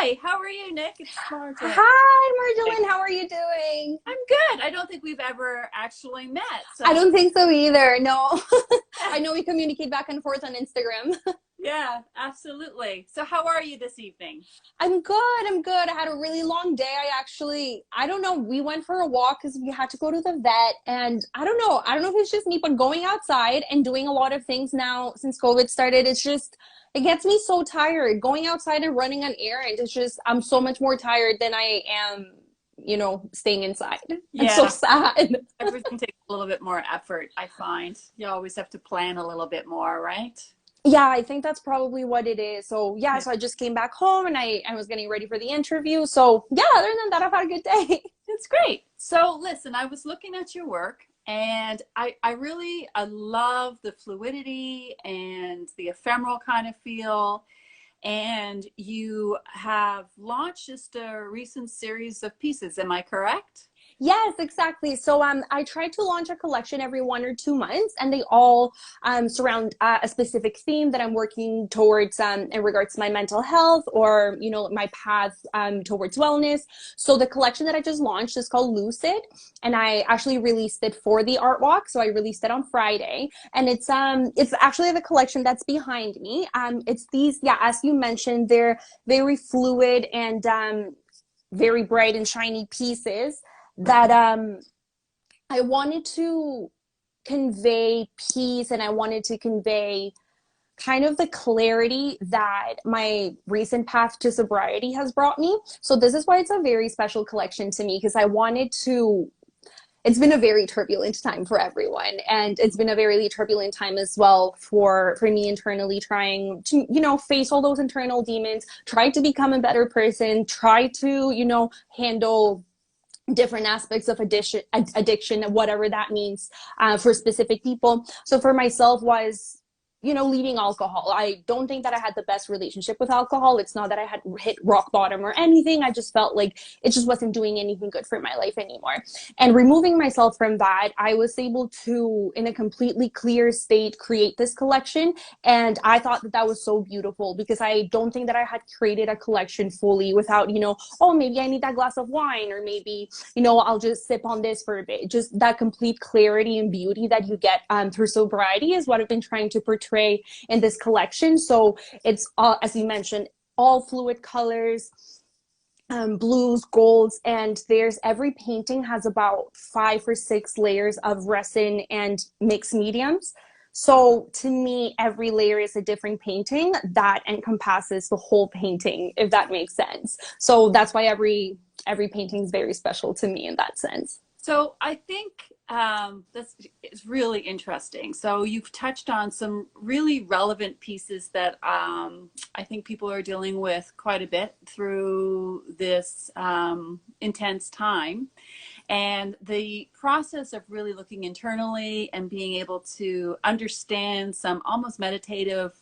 Hi, how are you, Nick? It's Marta. Hi, Marjolaine. How are you doing? I'm good. I don't think we've ever actually met. I So, don't think so either. No. I know we communicate back and forth on Instagram. yeah, absolutely. So, how are you this evening? I'm good. I'm good. I had a really long day. I don't know. We went for a walk because we had to go to the vet. And I don't know. I don't know if it's just me, but going outside and doing a lot of things now since COVID started, it gets me so tired. Going outside and running an errand, I'm so much more tired than I am, staying inside. I'm so Yeah, sad. everything takes a little bit more effort, I find. You always have to plan a little bit more, right? Yeah, I think that's probably what it is. So yeah, Yeah, so I just came back home and I was getting ready for the interview. So yeah, other than that, I've had a good day. it's great. So, listen, I was looking at your work and I love the fluidity and the ephemeral kind of feel. And you have launched just a recent series of pieces. Am I correct? Yes, exactly. So I try to launch a collection every 1 or 2 months, and they all surround a specific theme that I'm working towards in regards to my mental health or my path towards wellness. So the collection that I just launched is called Lucid, and I actually released it for the ArtWalk. So I released it on Friday, and it's actually the collection that's behind me. It's these, yeah, as you mentioned, they're very fluid and very bright and shiny pieces that I wanted to convey peace, and I wanted to convey kind of the clarity that my recent path to sobriety has brought me. So this is why it's a very special collection to me, because I wanted to it's been a very turbulent time for everyone, and it's been a very turbulent time as well for me internally, trying to face all those internal demons, try to become a better person, try to handle different aspects of addiction, whatever that means for specific people. So for myself was, leaving alcohol. I don't think that I had the best relationship with alcohol. It's not that I had hit rock bottom or anything. I just felt like it just wasn't doing anything good for my life anymore. And removing myself from that, I was able to, in a completely clear state, create this collection. And I thought that that was so beautiful, because I don't think that I had created a collection fully without, oh, maybe I need that glass of wine, or maybe I'll just sip on this for a bit. Just that complete clarity and beauty that you get through sobriety is what I've been trying to portray in this collection. So it's all, as you mentioned, all fluid colors, blues, golds, and every painting has about 5 or 6 layers of resin and mixed mediums. So to me, every layer is a different painting that encompasses the whole painting, if that makes sense. So that's why every painting is very special to me in that sense. So I think this is really interesting. So you've touched on some really relevant pieces that I think people are dealing with quite a bit through this intense time. And the process of really looking internally and being able to understand some almost meditative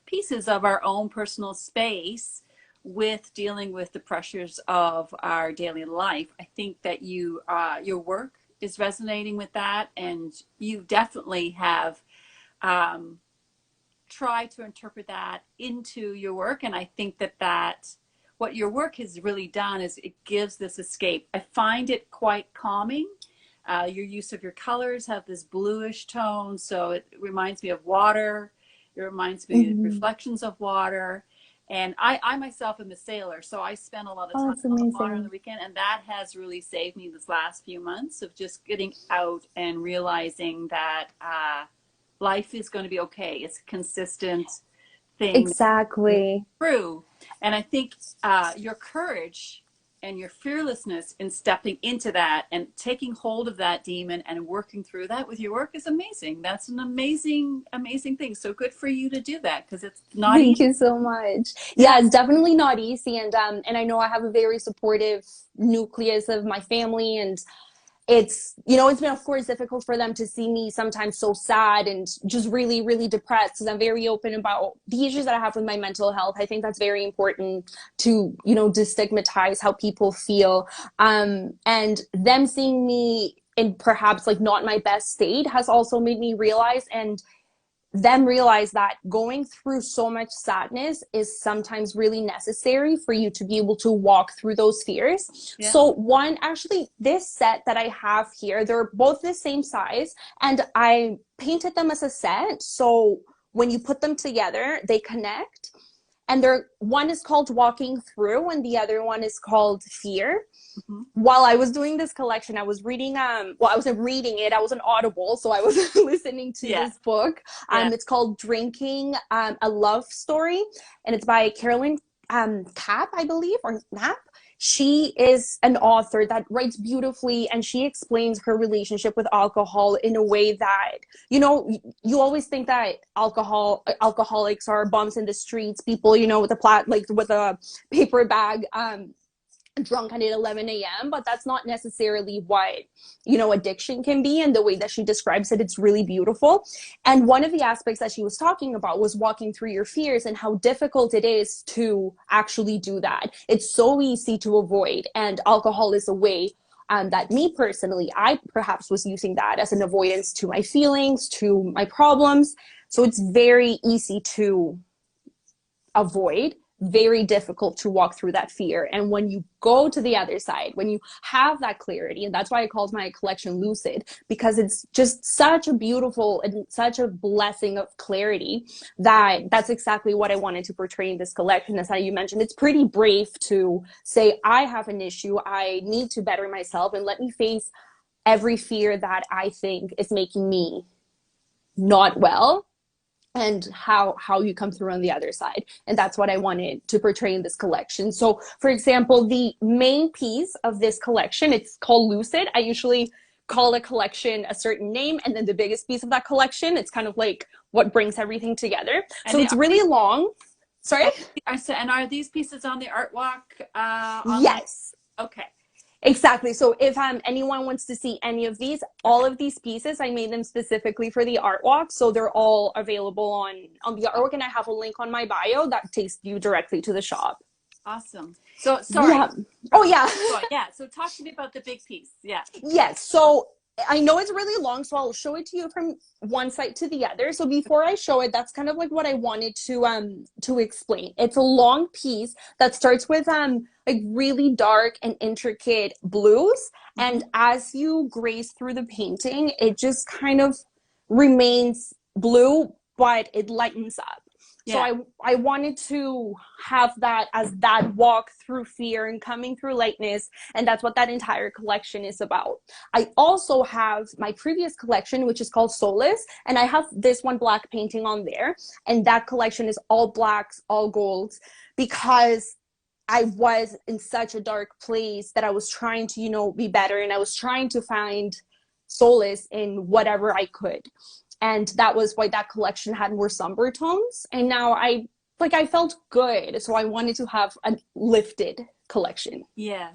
pieces of our own personal space with dealing with the pressures of our daily life. I think that your work is resonating with that, and you definitely have tried to interpret that into your work. And I think that what your work has really done is it gives this escape. I find it quite calming. Your use of your colors have this bluish tone, so it reminds me of water. It reminds me of Mm-hmm. reflections of water. And I myself am a sailor, so I spend a lot of Oh, time that's on the water on the amazing. weekend, and that has really saved me this last few months of just getting out and realizing that life is going to be okay. It's a consistent thing Exactly. through. And I think your courage and your fearlessness in stepping into that and taking hold of that demon and working through that with your work is amazing. That's an amazing, amazing thing. So good for you to do that, because it's not Thank easy. you so much. Yeah. Yeah, it's definitely not easy, and I know I have a very supportive nucleus of my family, and it's been, of course, difficult for them to see me sometimes so sad and just really, really depressed, because I'm very open about the issues that I have with my mental health. I think that's very important to destigmatize how people feel, and them seeing me in perhaps like not my best state has also made me realize, and them realize that going through so much sadness is sometimes really necessary for you to be able to walk through those fears. Yeah. So one, actually, this set that I have here, they're both the same size, and I painted them as a set. So when you put them together, they connect. And they're, one is called Walking Through and the other one is called Fear. Mm-hmm. While I was doing this collection, I was reading, well, I wasn't reading it, I was on Audible, so I was listening to this book. It's called Drinking a Love Story, and it's by Carolyn Kapp, I believe, or Knapp. She is an author that writes beautifully, and she explains her relationship with alcohol in a way that, you know, you always think that alcoholics are bums in the streets, people, you know, with with a paper bag, drunk at 11 a.m. But that's not necessarily what, you know, addiction can be. And the way that she describes it, it's really beautiful. And one of the aspects that she was talking about was walking through your fears and how difficult it is to actually do that. It's so easy to avoid, and alcohol is a way that me personally, I perhaps was using that as an avoidance to my feelings, to my problems. So it's very easy to avoid, very difficult to walk through that fear. And when you go to the other side, when you have that clarity, and that's why I called my collection Lucid, because it's just such a beautiful and such a blessing of clarity, that that's exactly what I wanted to portray in this collection. As you mentioned, it's pretty brave to say, I have an issue, I need to better myself, and let me face every fear that I think is making me not well, and how you come through on the other side. And that's what I wanted to portray in this collection. So for example, the main piece of this collection, it's called Lucid. I usually call a collection a certain name, and then the biggest piece of that collection, it's kind of like what brings everything together. And so it's really long. Sorry? I said, and are these pieces on the ArtWalk? Yes. Okay. Exactly. So if anyone wants to see any of these, all of these pieces, I made them specifically for the ArtWalk. So they're all available on the ArtWalk, and I have a link on my bio that takes you directly to the shop. Awesome. So sorry. Yeah. Oh yeah. Yeah. So talk to me about the big piece. Yeah. Yes. So I know it's really long, so I'll show it to you from one side to the other. So before I show it, that's kind of like what I wanted to explain. It's a long piece that starts with like really dark and intricate blues, and as you graze through the painting, it just kind of remains blue, but it lightens up. Yeah. So I wanted to have that as that walk through fear and coming through lightness, and that's what that entire collection is about. I also have my previous collection, which is called Solace, and I have this one black painting on there, and that collection is all blacks, all golds, because I was in such a dark place that I was trying to, you know, be better, and I was trying to find solace in whatever I could. And that was why that collection had more somber tones. And now I felt good. So I wanted to have a lifted collection. Yeah.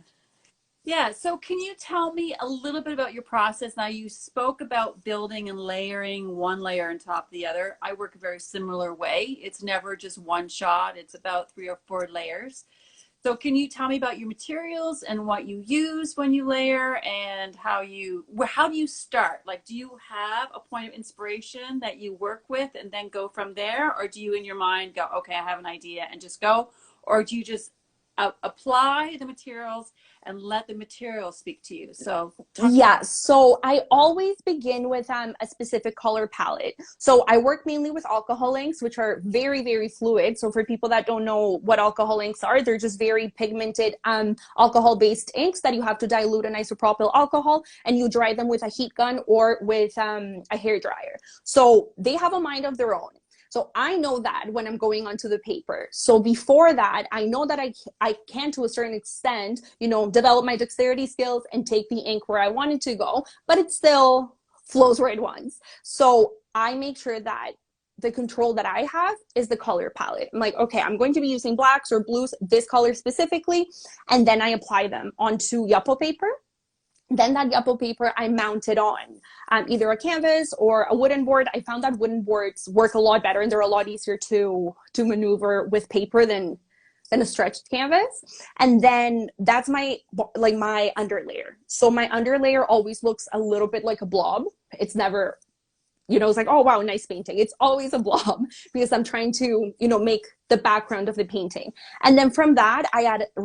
Yeah. So can you tell me a little bit about your process? Now, you spoke about building and layering one layer on top of the other. I work a very similar way. It's never just one shot. It's about 3 or 4 layers. So can you tell me about your materials and what you use when you layer, and how do you start? Like, do you have a point of inspiration that you work with and then go from there? Or do you in your mind go, okay, I have an idea, and just go? Or do you just apply the materials and let the materials speak to you? So so I always begin with a specific color palette. So I work mainly with alcohol inks, which are very, very fluid. So for people that don't know what alcohol inks are, they're just very pigmented alcohol-based inks that you have to dilute in isopropyl alcohol, and you dry them with a heat gun or with a hair dryer. So they have a mind of their own. So I know that when I'm going onto the paper. So before that, I know that I can, to a certain extent, you know, develop my dexterity skills and take the ink where I want it to go, but it still flows where it wants. So I make sure that the control that I have is the color palette. I'm like, okay, I'm going to be using blacks or blues, this color specifically, and then I apply them onto Yupo paper. Then that Yupo paper, I mount it on either a canvas or a wooden board. I found that wooden boards work a lot better, and they're a lot easier to maneuver with paper than a stretched canvas. And then that's my underlayer. So my underlayer always looks a little bit like a blob. It's never it's like, oh, wow, nice painting. It's always a blob because I'm trying to, make the background of the painting. And then from that, I add a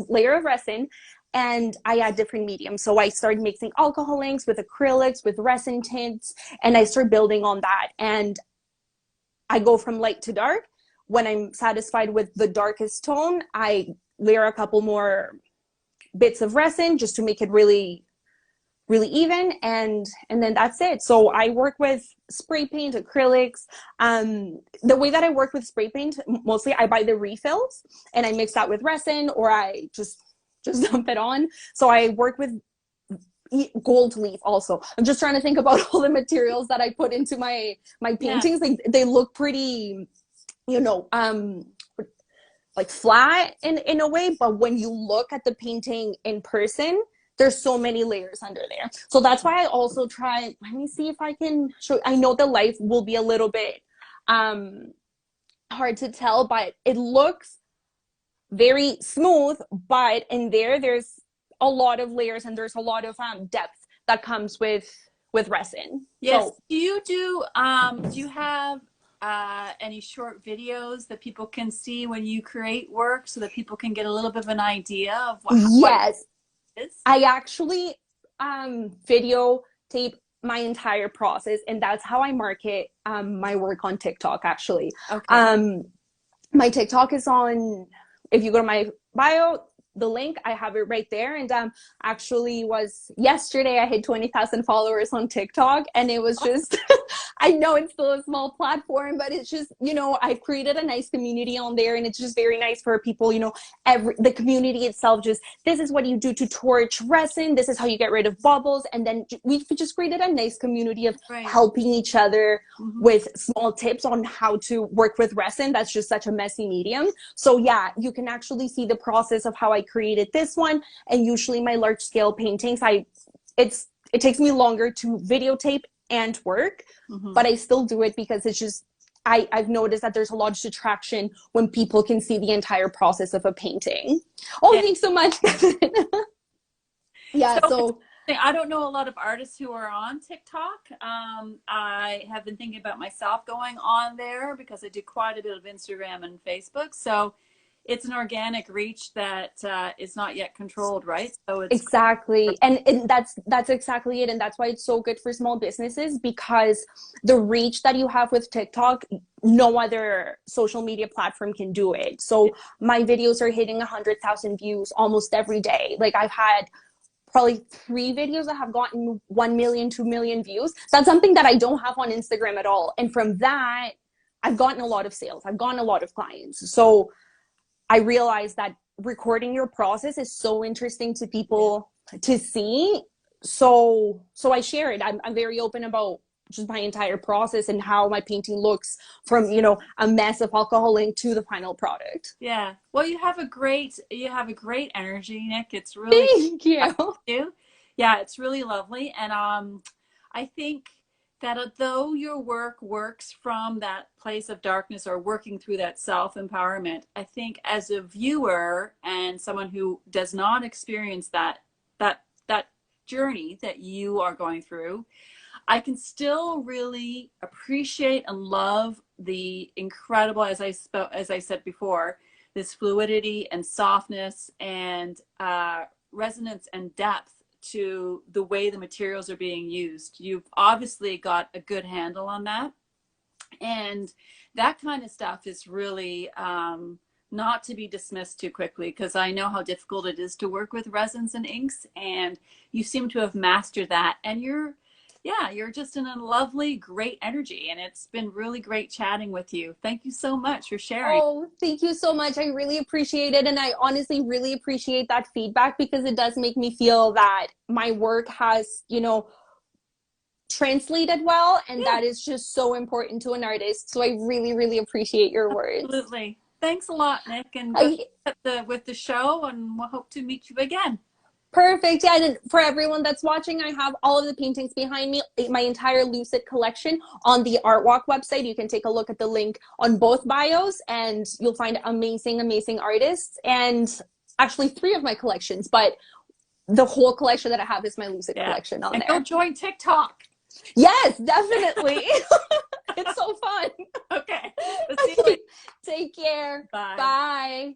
layer of resin, and I add different mediums. So I started mixing alcohol inks with acrylics, with resin tints, and I start building on that. And I go from light to dark. When I'm satisfied with the darkest tone, I layer a couple more bits of resin just to make it really even, and then that's it. So I work with spray paint, acrylics. The way that I work with spray paint, mostly I buy the refills and I mix that with resin, or I just dump it on. So I work with gold leaf also. I'm just trying to think about all the materials that I put into my paintings. Yeah. They look pretty, like flat in a way, but when you look at the painting in person, there's so many layers under there. So that's why I also try, let me see if I can show, I know the light will be a little bit hard to tell, but it looks very smooth, but in there's a lot of layers and there's a lot of depth that comes with resin. Yes. So, do you have any short videos that people can see when you create work so that people can get a little bit of an idea of what I actually videotape my entire process, and that's how I market my work on TikTok, actually. Okay. My TikTok is on, if you go to my bio, the link, I have it right there. And actually was yesterday, I hit 20,000 followers on TikTok, and it was just, I know it's still a small platform, but it's just, I've created a nice community on there, and it's just very nice for people, the community itself, just, this is what you do to torch resin, this is how you get rid of bubbles. And then we've just created a nice community of helping each other with small tips on how to work with resin. That's just such a messy medium. So yeah, you can actually see the process of how I created this one. And usually my large scale paintings, it takes me longer to videotape and work, but I still do it because it's just, I've noticed that there's a lot of attraction when people can see the entire process of a painting. Oh, yeah. Thanks so much. Yeah, so I don't know a lot of artists who are on TikTok. I have been thinking about myself going on there because I do quite a bit of Instagram and Facebook. So it's an organic reach that is not yet controlled, right? So it's exactly, and that's exactly it, and that's why it's so good for small businesses, because the reach that you have with TikTok, no other social media platform can do it. So my videos are hitting 100,000 views almost every day. Like I've had probably 3 videos that have gotten 1 million, 2 million views. That's something that I don't have on Instagram at all, and from that, I've gotten a lot of sales. I've gotten a lot of clients. So I realized that recording your process is so interesting to people to see. So I share it. I'm very open about just my entire process and how my painting looks from, a mess of alcohol ink to the final product. Yeah. Well, you have a great energy, Nik. It's really, thank you. Yeah, it's really lovely. And I think that although your work works from that place of darkness or working through that self-empowerment, I think as a viewer and someone who does not experience that journey that you are going through, I can still really appreciate and love the incredible, as I said before, this fluidity and softness and resonance and depth to the way the materials are being used. You've obviously got a good handle on that. And that kind of stuff is really not to be dismissed too quickly, because I know how difficult it is to work with resins and inks, and you seem to have mastered that. And you're just in a lovely, great energy, and it's been really great chatting with you. Thank you so much for sharing. Oh, thank you so much. I really appreciate it. And I honestly really appreciate that feedback, because it does make me feel that my work has, translated well. And that is just so important to an artist. So I really, really appreciate your words. Absolutely. Thanks a lot, Nik. And with the show, and we'll hope to meet you again. Perfect. Yeah, and for everyone that's watching, I have all of the paintings behind me, my entire Lucid collection on the ArtWalk website. You can take a look at the link on both bios, and you'll find amazing, amazing artists. And actually 3 of my collections, but the whole collection that I have is my Lucid collection on there. Go join TikTok. Yes, definitely. It's so fun. Okay. Let's see you later. Take care. Bye. Bye.